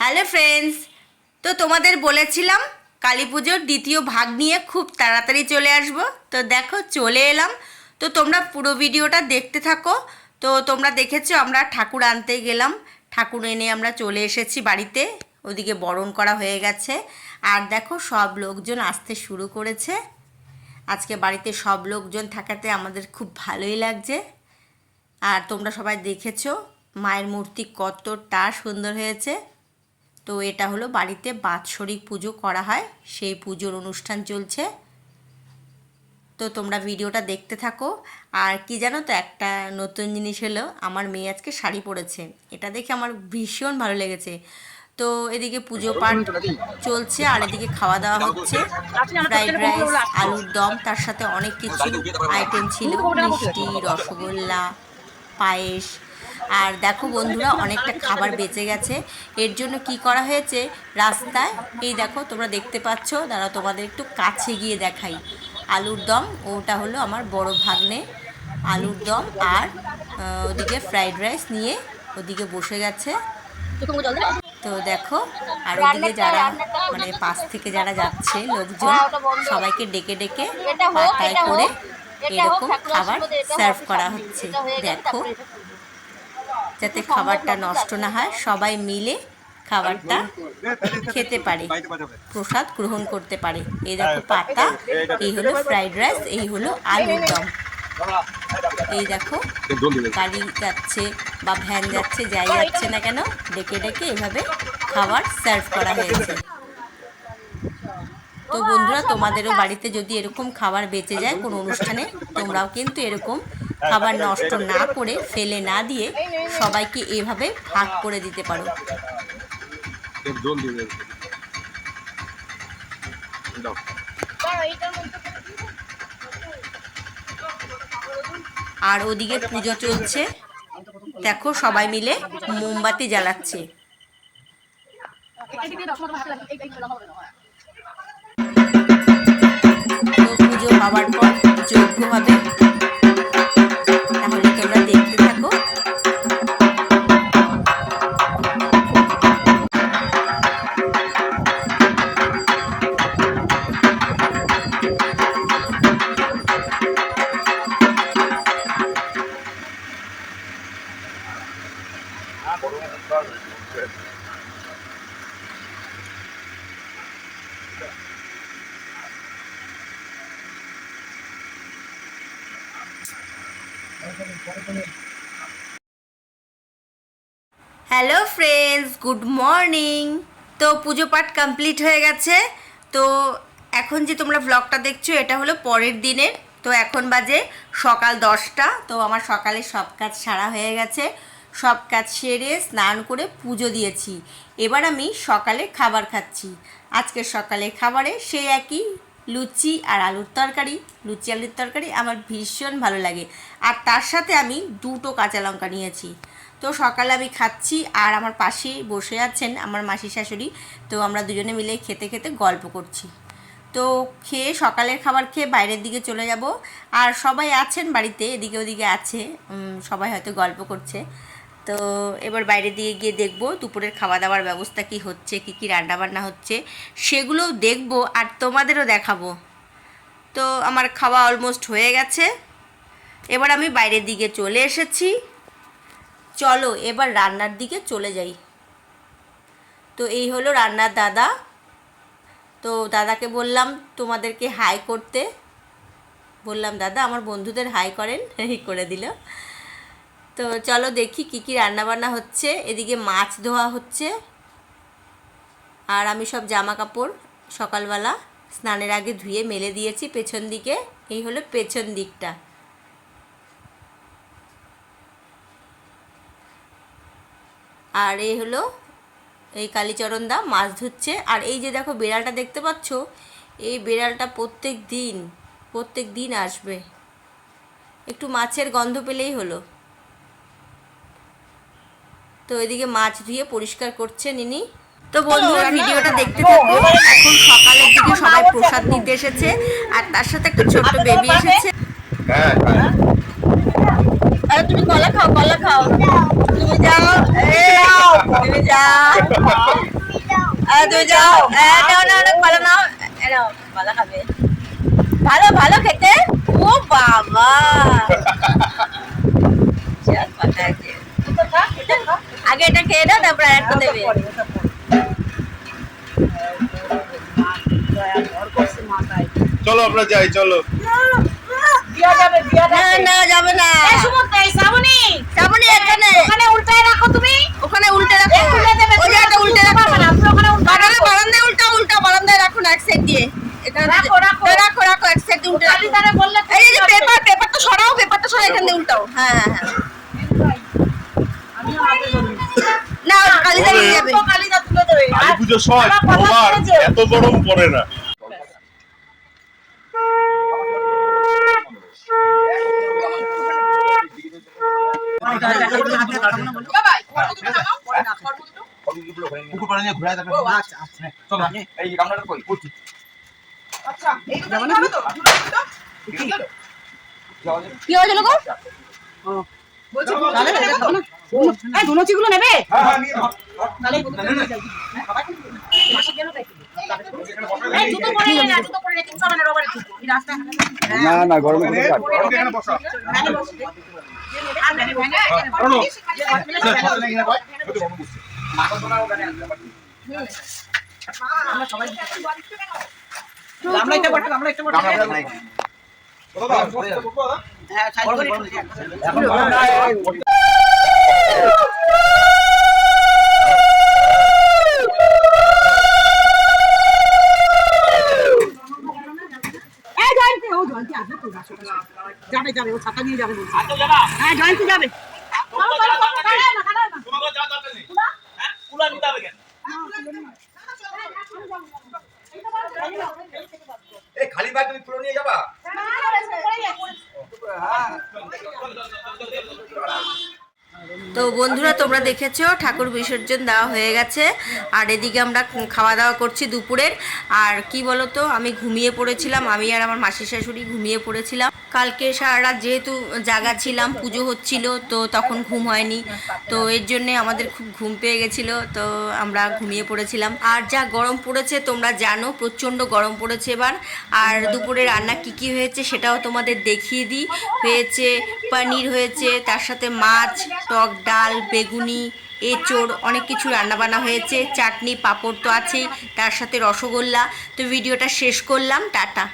Hello friends, তো তোমাদের বলেছিলাম কালী পুজোর দ্বিতীয় ভাগ নিয়ে খুব তাড়াতাড়ি চলে আসব। তো দেখো চলে এলাম। তো তোমরা পুরো ভিডিওটা দেখতে থাকো। তো তোমরা দেখেছো আমরা ঠাকুর আনতে গেলাম, ঠাকুর এনে আমরা চলে এসেছি বাড়িতে। ওদিকে বরণ করা হয়ে গেছে, আর দেখো সব লোকজন আসতে শুরু করেছে। আজকে বাড়িতে সব লোকজন থাকাতে আমাদের খুব ভালোই লাগছে। আর তোমরা সবাই দেখেছো মায়ের মূর্তি কতটা সুন্দর হয়েছে। তো এটা হলো বাড়িতে বাৎসরিক পুজো করা হয়, সেই পুজোর অনুষ্ঠান চলছে। তো তোমরা ভিডিওটা দেখতে থাকো। আর কি জানো তো, একটা নতুন জিনিস হলো আমার মেয়ে আজকে শাড়ি পরেছে, এটা দেখে আমার ভীষণ ভালো লেগেছে। তো এদিকে পুজো পাঠ চলছে আর এদিকে খাওয়া দাওয়া হচ্ছে। ফ্রাইড রাইস, আলুর দম, তার সাথে অনেক কিছু আইটেম ছিল, মিষ্টি, রসগোল্লা, পায়েস। আর দেখো বন্ধুরা, অনেকটা খাবার বেঁচে গেছে। এর জন্য কি করা হয়েছে, রাস্তায় এই দেখো তোমরা দেখতে পাচ্ছ, দাঁড়াও তোমাদের একটু কাছে গিয়ে দেখাই। আলুর দম, ওটা হলো আমার বড় ভাগ্নে, আলুর দম আর ওদিকে ফ্রাইড রাইস নিয়ে ওদিকে বসে গেছে। তো দেখো, আর ওদিকে যারা মানে পাশ থেকে যারা যাচ্ছে লোকজন, সবাইকে ডেকে ডেকে পাতায় করে এরকম খাবার সার্ভ করা হচ্ছে। দেখো, যাতে খাবারটা নষ্ট না হয়, সবাই মিলে খাবারটা খেতে পারে, প্রসাদ গ্রহণ করতে পারে। এই দেখো পাতা, এই হলো ফ্রাইড রাইস, এই হলো আলুর দম। এই দেখো গাড়ি যাচ্ছে বা ভ্যান যাচ্ছে, যাই যাচ্ছে না কেন, ডেকে ডেকে এভাবে খাবার সার্ভ করা হয়েছে। তো বন্ধুরা, তোমাদেরও বাড়িতে যদি এরকম খাবার বেঁচে যায় কোনো অনুষ্ঠানে, তোমরাও কিন্তু এরকম খাবার নষ্ট না করে, ফেলে না দিয়ে সবাইকে এভাবে ভাগ করে দিতে পারো। আর ওদিকে পুজো চলছে, দেখো সবাই মিলে মোমবাতি জ্বালাচ্ছে। তো পুজো হওয়ার পর যজ্ঞ হবে, তাহলে তোমরা দেখতে থাকো। Hello friends, good morning. তো পুজো পাঠ কমপ্লিট হয়ে গেছে। তো এখন যে তোমরা ব্লগটা দেখছো, এটা হলো পরের দিনের। তো এখন বাজে সকাল 10টা। তো আমার সকালে সব কাজ সারা হয়ে গেছে, সব কাজ সেরে স্নান করে পুজো দিয়েছি। এবার আমি সকালে খাবার খাচ্ছি। আজকের সকালে খাবারে সেই একই লুচি আর আলুর তরকারি। লুচি আলুর তরকারি আমার ভীষণ ভালো লাগে, আর তার সাথে আমি 2টো কাঁচা লঙ্কা নিয়েছি। তো সকালে আমি খাচ্ছি, আর আমার পাশেই বসে আছেন আমার মাসি শাশুড়ি। তো আমরা দুজনে মিলে খেতে খেতে গল্প করছি। তো খেয়ে, সকালের খাবার খেয়ে বাইরের দিকে চলে যাব। আর সবাই আছেন বাড়িতে, এদিকে ওদিকে আছে, সবাই হয়তো গল্প করছে। তো এবার বাইরের দিকে গিয়ে দেখব দুপুরের খাওয়া দাওয়ার ব্যবস্থা কি হচ্ছে, কি কি রান্নাবান্না হচ্ছে সেগুলোও দেখব, আর তোমাদেরও দেখাবো। তো আমার খাওয়া অলমোস্ট হয়ে গেছে, এবার আমি বাইরের দিকে চলে এসেছি। চলো এবার রান্নার দিকে চলে যাই। তো এই হলো রান্নার দাদা। তো দাদাকে বললাম তোমাদেরকে হাই করতে, বললাম দাদা আমার বন্ধুদের হাই করেন, এই করে দিল। তো চলো দেখি কি কি রান্নাবান্না হচ্ছে। এদিকে মাছ ধোয়া হচ্ছে, আর আমি সব জামা কাপড় সকালবেলা স্নানের আগে ধুয়ে মেলে দিয়েছি পেছন দিকে। এই হলো পেছন দিকটা। আর এই হলো এই কালীচরণ দা মাছ ধুচ্ছে। আর এই যে দেখো বেড়ালটা দেখতে পাচ্ছ, এই বেড়ালটা প্রত্যেক দিন আসবে, একটু মাছের গন্ধ পেলেই হলো। তো এদিকে মাছ ধুয়ে পরিষ্কার করছেন ইনি। তো বন্ধুরা, ভিডিওটা দেখতে থাকো। এখন সকালের দিকে সবাই প্রসাদ নিতে এসেছে, আর তার সাথে একটা ছোট্ট বেবি এসেছে। তুমি কলা খাও, কলা খাও, তুমি যাও, তুমি যাও। তুমি যাও, নাও নাও নাও, ভালো নাও, নাও ভালো খাবে, ভালো ভালো খেতে। ও বাবা, আগে এটা খেয়ে দাও, তারপর একটা দেবে। চলো আমরা যাই, চলো। না যাবে না, শ্রাবণী এখানে উল্টায় রাখো, তুমি ওখানে উল্টে রাখো, ওই জায়গাটা উল্টে রাখো, বারান্দায় উল্টাও, বারান্দায় রাখো না, এক সাইড দিয়ে রাখো এক সাইড দিয়ে উল্টে রাখো। এই যে পেপারটা সরাও, এখান দিয়ে উল্টাও। হ্যাঁ না, কালিদা নিয়ে যাবে, কালী পুজোর সময় তোমার এত গরম পড়ে না। কি হয়েছিল গো? গুলো নেবে না গরমে যাবে ও ছাতা নিয়ে যাবে, হ্যাঁ জয়ন্তী যাবে। খালি ভাই তুমি ফুলো নিয়ে যাবা? তো বন্ধুরা, তোমরা দেখেছো ঠাকুর বিসর্জন দেওয়া হয়ে গেছে, আর এদিকে আমরা খাওয়া দাওয়া করছি দুপুরের। আর কি বলতো, আমি ঘুমিয়ে পড়েছিলাম, আমি আর আমার মাসি শাশুড়ি ঘুমিয়ে পড়েছিলাম। কালকে সারা রাত যেহেতু জাগা ছিলাম, পুজো হচ্ছিল, তো তখন ঘুম হয়নি, তো এর জন্যে আমাদের খুব ঘুম পেয়ে গেছিলো, তো আমরা ঘুমিয়ে পড়েছিলাম। আর যা গরম পড়েছে তোমরা জানো, প্রচণ্ড গরম পড়েছে এবার। আর দুপুরে রান্না কি হয়েছে সেটাও তোমাদের দেখিয়ে দিই। হয়েছে পনির হয়েছে, তার সাথে মাছ, টক ডাল, বেগুনি, এঁচোড়, অনেক কিছু রান্নাবান্না হয়েছে, চাটনি পাঁপড় তো আছেই, তার সাথে রসগোল্লা। তো ভিডিওটা শেষ করলাম, টাটা।